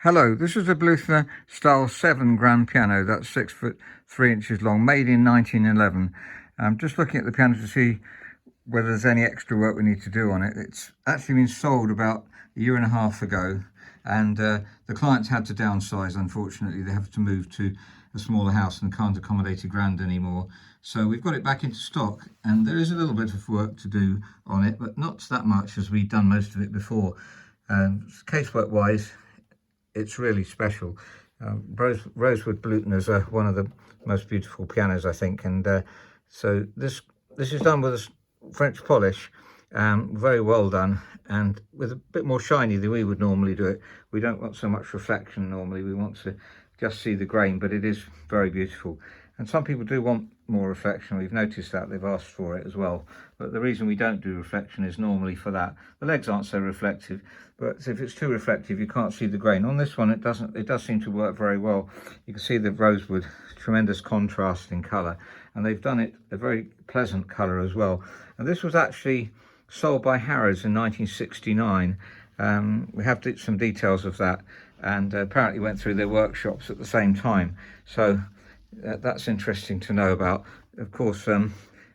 Hello, this is a Bluthner style 7 grand piano. That's 6 foot 3 inches long, made in 1911. I'm just looking at the piano to see whether there's any extra work we need to do on it. It's actually been sold about a year and a half ago, and the clients had to downsize. Unfortunately, they have to move to a smaller house and can't accommodate a grand anymore. So we've got it back into stock, and there is a little bit of work to do on it, but not that much, as we've done most of it before. Casework wise, it's really special. Rosewood Bluthner's are one of the most beautiful pianos, I think, and so this is done with a French polish, very well done, and with a bit more shiny than we would normally do it. We don't want so much reflection normally, we want to just see the grain, but it is very beautiful. And some people do want more reflection. We've noticed that they've asked for it as well, but the reason we don't do reflection is normally for that. The legs aren't so reflective, but if it's too reflective you can't see the grain. On this one it does seem to work very well. You can see the rosewood, tremendous contrast in colour, and they've done it a very pleasant colour as well. And this was actually sold by Harrods in 1969. We have some details of that, and apparently went through their workshops at the same time, so that's interesting to know about. Of course, in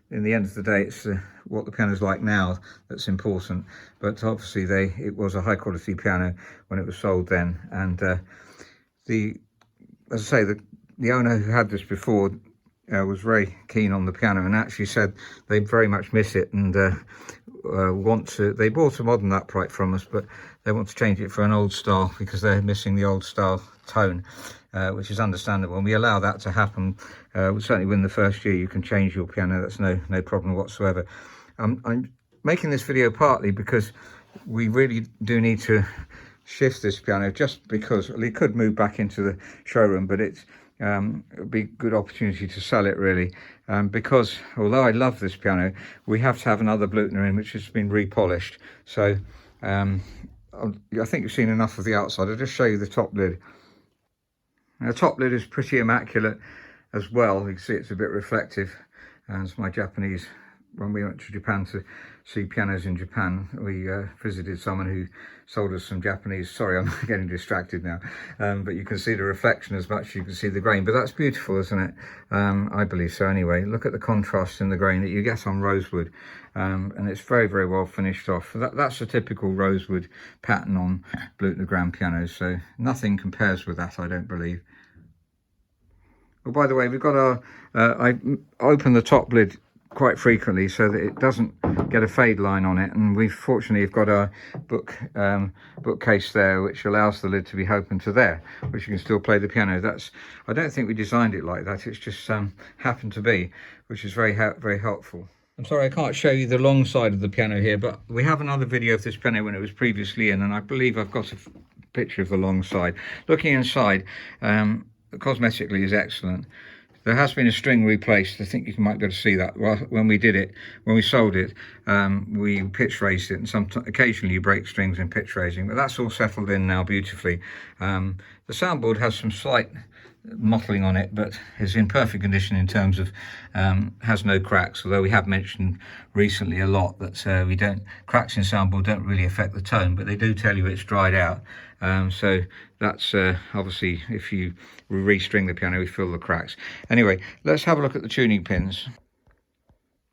the end of the day, it's what the piano's like now that's important, but obviously it was a high quality piano when it was sold then. And as I say, the owner who had this before was very keen on the piano, and actually said they very much miss it, and they bought a modern upright from us, but they want to change it for an old style because they're missing the old style tone, which is understandable, and we allow that to happen. Certainly within the first year you can change your piano, that's no problem whatsoever. I'm making this video partly because we really do need to shift this piano, just because it could move back into the showroom, but it'd be a good opportunity to sell it really, because although I love this piano, we have to have another Bluthner in which has been repolished. So I think you've seen enough of the outside. I'll just show you the top lid. Now, the top lid is pretty immaculate as well. You can see it's a bit reflective, and it's my Japanese. When we went to Japan to see pianos in Japan, we visited someone who sold us some Japanese. Sorry, I'm getting distracted now, but you can see the reflection as much as you can see the grain. But that's beautiful, isn't it? I believe so anyway. Look at the contrast in the grain that you get on rosewood, and it's very, very well finished off. That's a typical rosewood pattern on Bluthner grand pianos, so nothing compares with that, I don't believe. Well, by the way, we've got our I open the top lid quite frequently so that it doesn't get a fade line on it, and we've fortunately got our bookcase there, which allows the lid to be open to there, which you can still play the piano. I don't think we designed it like that, it's just happened to be, which is very helpful. I'm sorry I can't show you the long side of the piano here, but we have another video of this piano when it was previously in, and I believe I've got a picture of the long side. Looking inside, cosmetically is excellent. There has been a string replaced. I think you might be able to see that. Well, when we sold it, we pitch raised it, and occasionally you break strings in pitch raising, but that's all settled in now beautifully. The soundboard has some slight mottling on it, but is in perfect condition in terms of has no cracks, although we have mentioned recently a lot that cracks in soundboard don't really affect the tone, but they do tell you it's dried out. So that's obviously, if you restring the piano, we feel the cracks. Anyway, let's have a look at the tuning pins.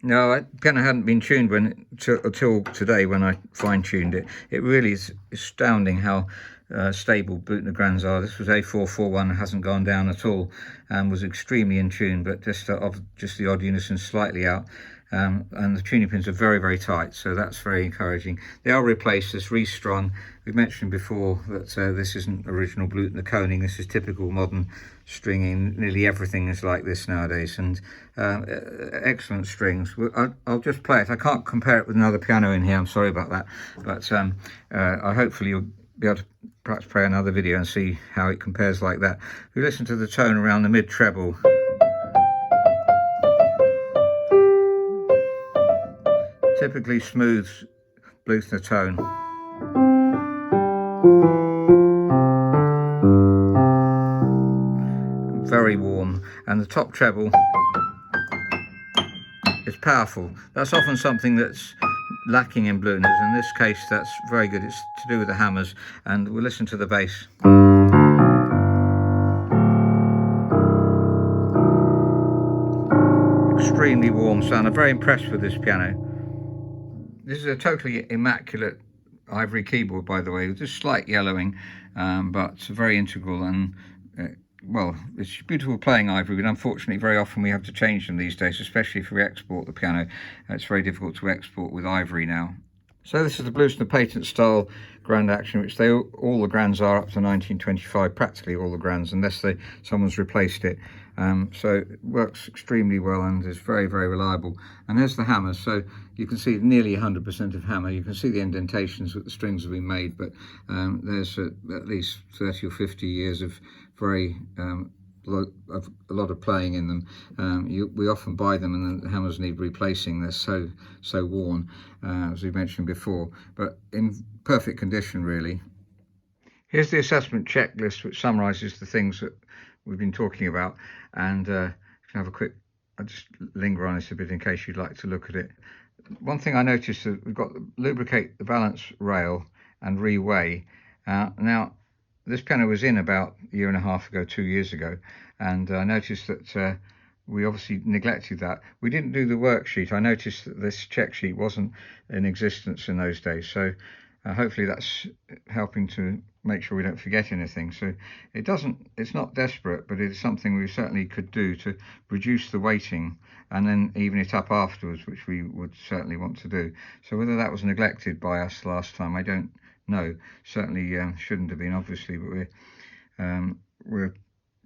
No, the piano hadn't been tuned until today when I fine-tuned it. It really is astounding how stable Bluthner grands are. This was A441, hasn't gone down at all, and was extremely in tune, but just the odd unison slightly out. And the tuning pins are very, very tight, so that's very encouraging. They are replaced as restrung. We've mentioned before that this isn't original Bluthner coning. This is typical modern stringing. Nearly everything is like this nowadays, and excellent strings. I'll just play it. I can't compare it with another piano in here, I'm sorry about that, but hopefully you'll be able to perhaps play another video and see how it compares like that. We listen to the tone around the mid treble. Typically smooth Bluthner tone. Very warm, and the top treble is powerful. That's often something that's lacking in Bluthners. In this case, that's very good. It's to do with the hammers, and we'll listen to the bass. extremely warm sound. I'm very impressed with this piano. This is a totally immaculate ivory keyboard, by the way, with just slight yellowing, but very integral, and well, it's beautiful playing ivory, but unfortunately very often we have to change them these days, especially if we export the piano. It's very difficult to export with ivory now. So this is the Bluthner patent style grand action, which all the grands are up to 1925, practically all the grands, unless someone's replaced it. So it works extremely well and is very, very reliable. And there's the hammer, so you can see nearly 100% of hammer. You can see the indentations that the strings have been made, but there's at least 30 or 50 years of very a lot of playing in them. We often buy them and the hammers need replacing. They're so worn, as we mentioned before, but in perfect condition really. Here's the assessment checklist, which summarises the things that we've been talking about, and you can have a quick, I'll just linger on this a bit in case you'd like to look at it. One thing I noticed that we've got lubricate the balance rail and reweigh. Now this piano was in about a year and a half ago, 2 years ago, and I noticed that we obviously neglected that. We didn't do the worksheet. I noticed that this check sheet wasn't in existence in those days, so hopefully that's helping to make sure we don't forget anything. So it's not desperate, but it's something we certainly could do to reduce the weighting and then even it up afterwards, which we would certainly want to do. So whether that was neglected by us last time, I don't know. Certainly shouldn't have been, obviously, but we're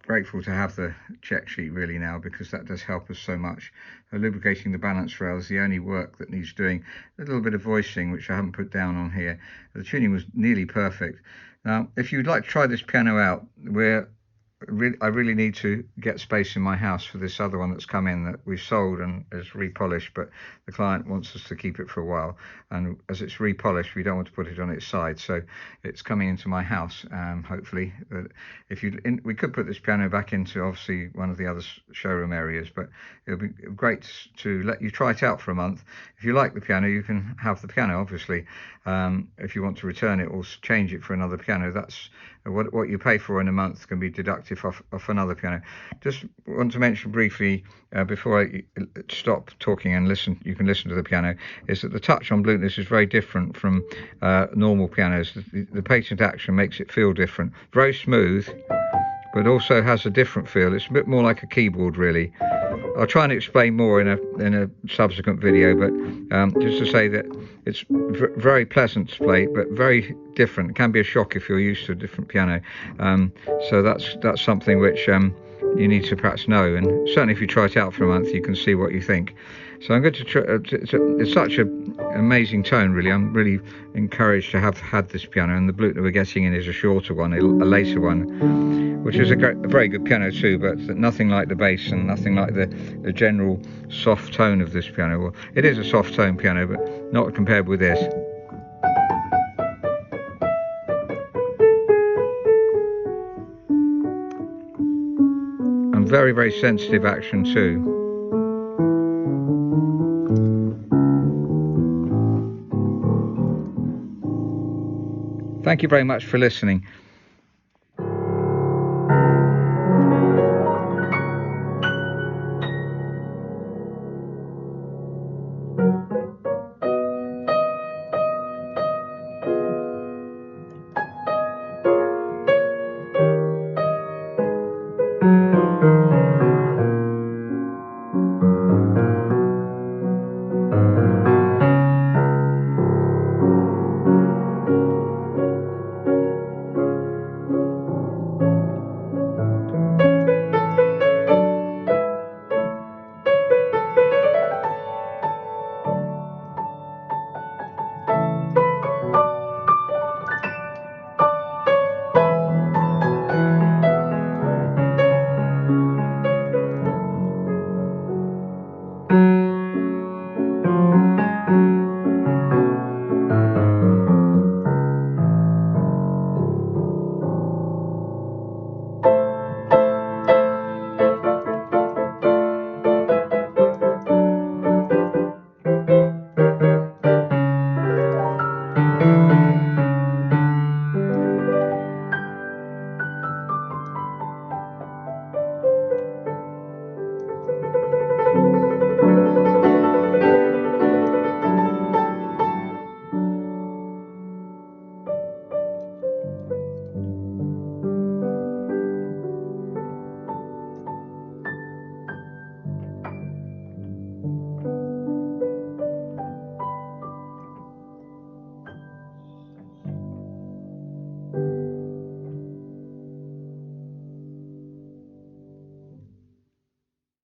grateful to have the check sheet really now, because that does help us so much. Lubricating the balance rail is the only work that needs doing. A little bit of voicing, which I haven't put down on here. The tuning was nearly perfect. Now, if you'd like to try this piano out, I really need to get space in my house for this other one that's come in that we've sold and is repolished, but the client wants us to keep it for a while, and as it's repolished we don't want to put it on its side, so it's coming into my house. Hopefully we could put this piano back into obviously one of the other showroom areas, but it'll be great to let you try it out for a month. If you like the piano, you can have the piano, obviously. If you want to return it or change it for another piano, that's what you pay for in a month can be deducted off another piano. Just want to mention briefly before I stop talking and you can listen to the piano, is that the touch on Bluthner is very different from normal pianos. The patent action makes it feel different. Very smooth, but also has a different feel. It's a bit more like a keyboard really. I'll try and explain more in a subsequent video, but just to say that it's very pleasant to play, but very different. It can be a shock if you're used to a different piano. So that's something which you need to perhaps know, and certainly if you try it out for a month, you can see what you think. So I'm going to try. It's such an amazing tone, really. I'm really encouraged to have had this piano, and the Bluthner we're getting in is a shorter one, a later one, which is a very good piano too, but nothing like the bass and nothing like the general soft tone of this piano. Well, it is a soft tone piano, but not compared with this. And very, very sensitive action too. Thank you very much for listening.